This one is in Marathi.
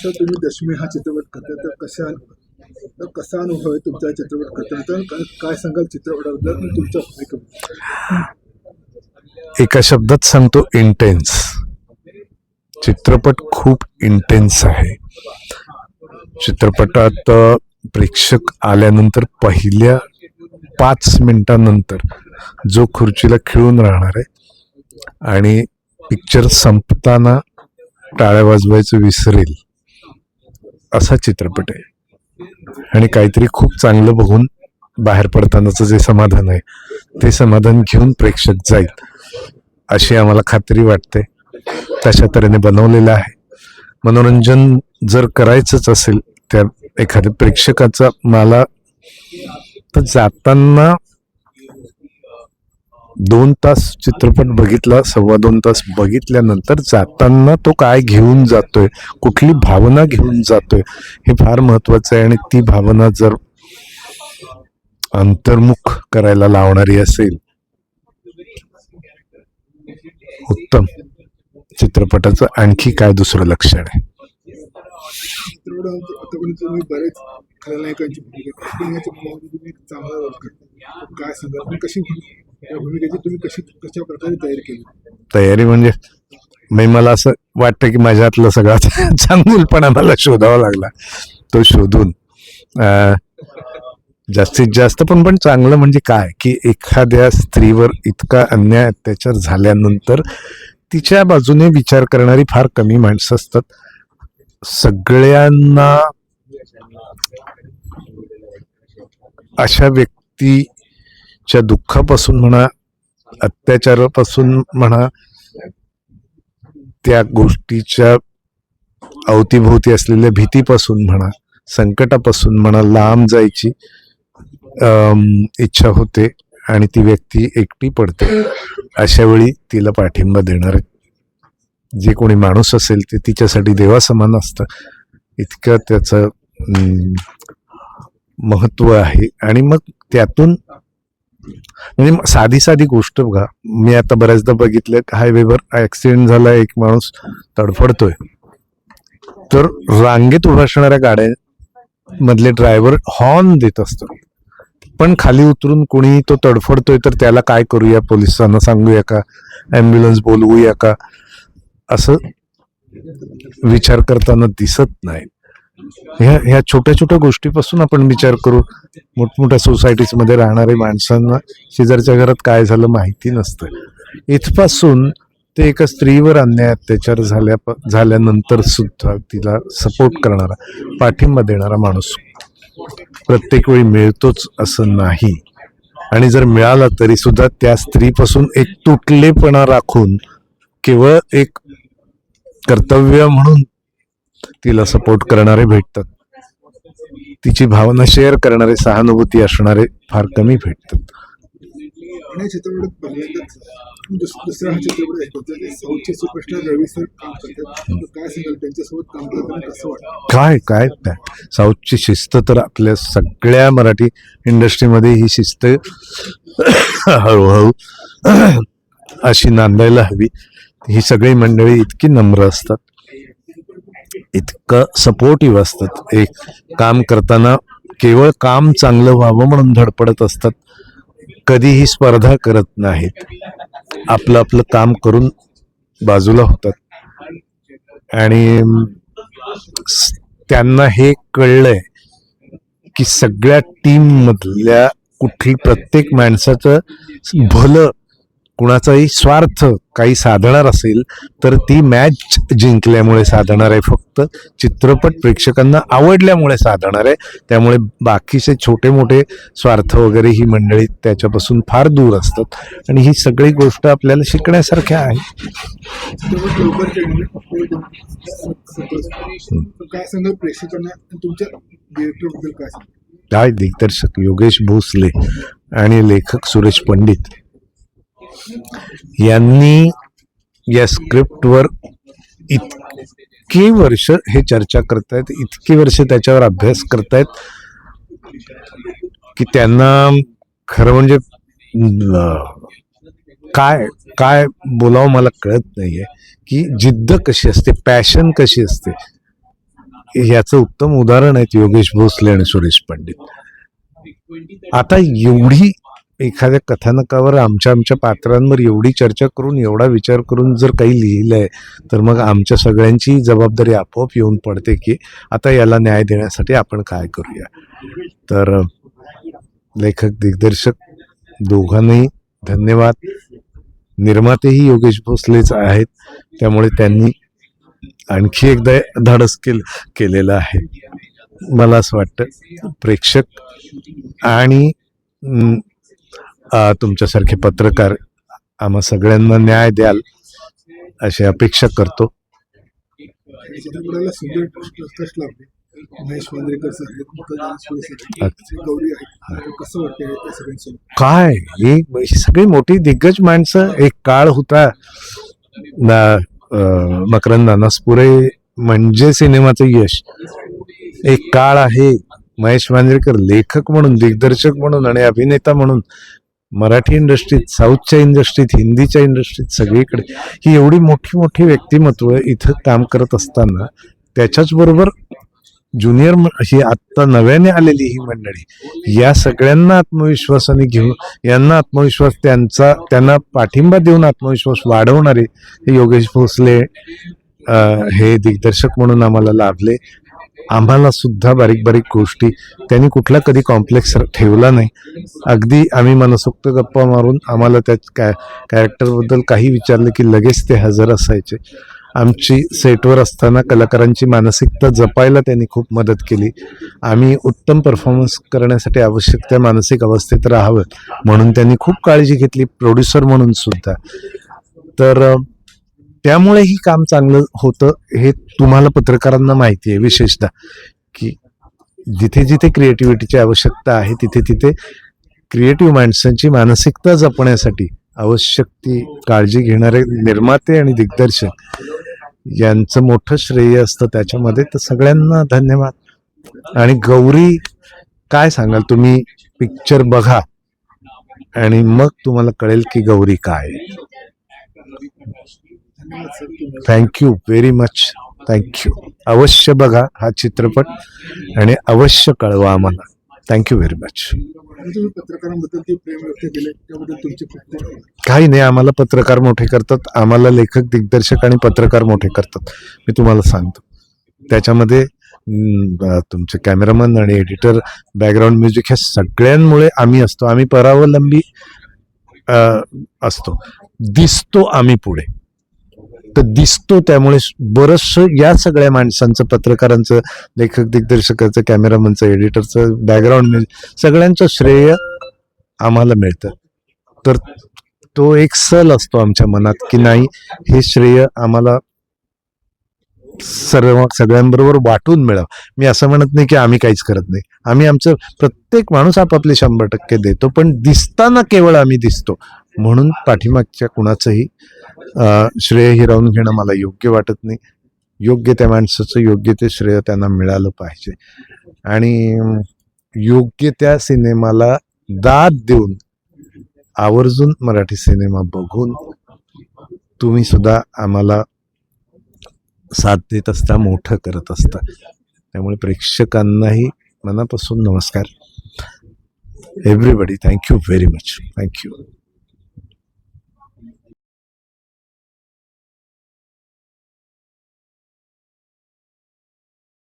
तर तुम्ही दशमी हा चित्रपट करता तर कसा अनुभव आहे तुमचा चित्रपट करताना? काय सांगाल चित्रपटाबद्दल आणि तुमच्या भूमिकेबद्दल? एका शब्दात सांगतो, इंटेन्स. चित्रपट खूप इंटेन्स आहे. चित्रपटात प्रेक्षक आल्यानंतर पहिल्या 5 मिनिटांनंतर जो खुर्चीला खिळून राहणार आहे आणि पिक्चर संपताना टाळ्या वाजवायचं विसरेल असा चित्रपट आहे. आणि काहीतरी खूप चांगलं बघून बाहेर पडतानाचं जे समाधान आहे ते समाधान घेऊन प्रेक्षक जाईल अशी आम्हाला खात्री वाटते. तशा तऱ्हेने बनवलेलं आहे. मनोरंजन जर करायचंच असेल त्या एखाद्या प्रेक्षकाचा, मला तर जाताना 2 तास चित्रपट बघितला, 2.25 तास बघितल्यानंतर जाताना तो काय घेऊन जातोय, कुठली भावना घेऊन जातोय हे फार महत्वाचं आहे. आणि ती भावना जर अंतर्मुख करायला लावणारी असेल, उत्तम चित्रपटाचं आणखी काय दुसरं लक्षण आहे. आतापर्यंत तुम्ही बरेच खलनायकांची भूमिका तुम्ही चांगला रोल करता. काय सांगा कशी या भूमिकेची तुम्ही कशा प्रकारे तयारी केली? तयारी म्हणजे मला असं वाटतं की माझ्यातलं सगळ्यात चांगुलपणा मला शोधावा लागला. तो शोधून जास्तीत जास्त पण चांगलं म्हणजे काय की एखाद्या स्त्रीवर इतका अन्याय अत्याचार झाल्यानंतर तिच्या बाजूने विचार करणारी फार कमी माणसं असतात. सगळ्यांना अशा व्यक्तीच्या दुःखापासून म्हणा, अत्याचारापासून म्हणा, त्या गोष्टीच्या अवतीभोवती असलेल्या भीतीपासून म्हणा, संकटापासून म्हणा लांब जायची इच्छा होते आणि ती व्यक्ती एकटी पडते. अशा वेळी तिला पाठिंबा देणार जे कोणी माणूस असेल ते तिच्यासाठी देवासमान असतं. इतकं त्याचं महत्व आहे. आणि मग त्यातून म्हणजे साधी गोष्ट बघा, मी आता बऱ्याचदा बघितलं हायवेवर ऍक्सिडेंट झाला, एक माणूस तडफडतोय, तर रांगेत उभा असणाऱ्या गाड्या मधले ड्रायव्हर हॉर्न देत असतात. पण खाली उतरून कोणी तो तडफडतोय तर त्याला काय करूया, पोलिसांना सांगूया का, ॲम्ब्युलन्स बोलवूया का, असं विचार करताना दिसत नाही. ह्या छोट्या छोट्या गोष्टीपासून आपण विचार करू. मोठमोठ्या सोसायटीज मध्ये राहणाऱ्या माणसांना शेजारच्या घरात काय झालं माहिती नसतं. इथपासून ते एका स्त्रीवर अन्याय अत्याचार झाल्यानंतर सुद्धा तिला सपोर्ट करणारा, पाठिंबा देणारा माणूस प्रत्येक वेळी मिळतोच असं नाही. आणि जर मिळाला तरी सुद्धा त्या स्त्रीपासून एक तुटलेपणा राखून केवळ एक कर्तव्य म्हणून तिला सपोर्ट करणारे भेटतात. तिची भावना शेअर करणारे, सहानुभूती असणारे फार कमी भेटतात. दुसरा हा चित्रपट साऊथचे सुपरस्टार रवी सर काम करतात. काय सांगाल त्यांच्यासोबत काम करताना कसं वाटतं? काय साऊथची शिस्त तर आपल्या सगळ्या मराठी इंडस्ट्रीमध्ये ही शिस्त हळूहळू अशी नांदायला हवी. ही सगळी मंडळी इतकी नम्र असतात, इतकं सपोर्टिव्ह असतात. एक काम करताना केवळ काम चांगलं व्हावं म्हणून धडपडत असतात. कधीही स्पर्धा करत नाहीत. आपलं आपलं काम करून बाजूला होतात. आणि त्यांना हे कळलंय की सगळ्या टीम मधल्या प्रत्येक माणसाचं भलं, कुणाचाही स्वार्थ काही साधणार असेल तर ती मॅच जिंकल्यामुळे साधणार आहे, फक्त चित्रपट प्रेक्षकांना आवडल्यामुळे साधणार आहे. त्यामुळे बाकीचे छोटे मोठे स्वार्थ वगैरे ही मंडळी त्याच्यापासून फार दूर असतात. आणि ही सगळी गोष्ट आपल्याला शिकण्यासारख्या आहे. काय सांगाल प्रेक्षकांना तुमच्या डिरेक्टरबद्दल? काय दिग्दर्शक योगेश भोसले आणि लेखक सुरेश पंडित यांनी या स्क्रिप्टवर इतकी वर्ष हे चर्चा करतायत, इतकी वर्ष त्याच्यावर अभ्यास करतायत की त्यांना खरं म्हणजे काय काय बोलावं मला कळत नाहीये की जिद्द कशी असते, पॅशन कशी असते. याचं उत्तम उदाहरण आहेत योगेश भोसले आणि सुरेश पंडित. आता एवढी एखाद्या कथानकावर आमच्या पात्रांवर एवढी चर्चा करून एवढा विचार करून जर काही लिहिलंय तर मग आमच्या सगळ्यांची जबाबदारी आपोआप येऊन पडते की आता याला न्याय देण्यासाठी आपण काय करूया. तर लेखक दिग्दर्शक दोघांनाही धन्यवाद. निर्मातेही योगेश भोसलेच आहेत, त्यामुळे त्यांनी आणखी एकदा धाडस केलेलं आहे. मला असं वाटतं प्रेक्षक आणि तुमच्यासारखे पत्रकार आम्हा सगळ्यांना न्याय द्याल अशी अपेक्षा करतो. चित्रपटाला सुंदर ट्रस्ट लाभले. महेश मांजरेकर सर आहेत, गौरी आहेत. कसं वाटतं त्या सगळ्यांसोबत? काय ही सगळी मोठी दिग्गज माणसं. एक काळ होता मकरंद अनासपुरे म्हणजे सिनेमाचं यश. एक काळ आहे महेश मांजरेकर लेखक म्हणून, दिग्दर्शक म्हणून आणि अभिनेता म्हणून मराठी इंडस्ट्रीत, साऊथच्या इंडस्ट्रीत, हिंदीच्या इंडस्ट्रीत सगळीकडे ही एवढी मोठी मोठी व्यक्तिमत्व इथं काम करत असताना त्याच्याच बरोबर ज्युनियर ही आत्ता नव्याने आलेली ही मंडळी, या सगळ्यांना आत्मविश्वासाने घेऊन, यांना आत्मविश्वास त्यांना पाठिंबा देऊन आत्मविश्वास वाढवणारे हे योगेश भोसले हे दिग्दर्शक म्हणून आम्हाला लाभले. आम्हाला सुद्धा बारीक बारीक गोष्टी त्यांनी कुठला कधी कॉम्प्लेक्स ठेवला नाही. अगदी आम्ही मनसोक्त गप्पा मारून आम्हाला त्या कॅरेक्टरबद्दल काही विचारलं की लगेच ते हजर असायचे. आमची सेटवर असताना कलाकारांची मानसिकता जपायला त्यांनी खूप मदत केली. आम्ही उत्तम परफॉर्मन्स करण्यासाठी आवश्यक त्या मानसिक अवस्थेत राहावं म्हणून त्यांनी खूप काळजी घेतली, प्रोड्युसर म्हणून सुद्धा. तर त्यामुळे ही काम चांगलं होतं हे तुम्हाला पत्रकारांना माहिती आहे. विशेषतः की जिथे जिथे क्रिएटिव्हिटीची आवश्यकता आहे तिथे तिथे क्रिएटिव्ह माणसांची मानसिकता जपण्यासाठी आवश्यक ती काळजी घेणारे निर्माते आणि दिग्दर्शक यांचं मोठं श्रेय असतं त्याच्यामध्ये. तर सगळ्यांना धन्यवाद. आणि गौरी काय सांगाल तुम्ही? पिक्चर बघा आणि मग तुम्हाला कळेल की गौरी काय. Thank you very much. थँक्यू. अवश्य बघा हा चित्रपट आणि अवश्य कळवा आम्हाला. Thank you very much. तुम्ही पत्रकारांबद्दल ते प्रेम व्यक्त केले त्याबद्दल तुमचे खूप काही नाही, आम्हाला पत्रकार मोठे करतात, आम्हाला लेखक दिग्दर्शक आणि पत्रकार मोठे करतात. मी तुम्हाला सांगतो त्याच्यामध्ये तुमचे कॅमेरामन आणि एडिटर, बॅकग्राऊंड म्युझिक ह्या सगळ्यांमुळे आम्ही असतो. आम्ही परावलंबी असतो, दिसतो आम्ही पुढे, तर दिसतो. त्यामुळे बरंचसं या सगळ्या माणसांचं, पत्रकारांचं, लेखक दिग्दर्शकाचं, कॅमेरामनचं, एडिटरचं, बॅकग्राऊंड म्युझिक सगळ्यांचं श्रेय आम्हाला मिळतं. तर तो एक सल असतो आमच्या मनात की नाही, हे श्रेय आम्हाला सगळ्यांबरोबर वाटून मिळावं. मी असं म्हणत नाही की आम्ही काहीच करत नाही. आम्ही आमचं प्रत्येक माणूस आपापले 100% देतो, पण दिसताना केवळ आम्ही दिसतो म्हणून पाठीमागच्या कुणाचंही श्रेय हिरावून घेणं मला योग्य वाटत नाही. योग्य त्या माणसाचं योग्य ते श्रेय त्यांना मिळालं पाहिजे आणि योग्य त्या सिनेमाला दाद देऊन आवर्जून मराठी सिनेमा बघून तुम्ही सुद्धा आम्हाला साथ देत असता, मोठं करत असता. त्यामुळे प्रेक्षकांनाही मनापासून नमस्कार. Everybody thank you very much. Thank you.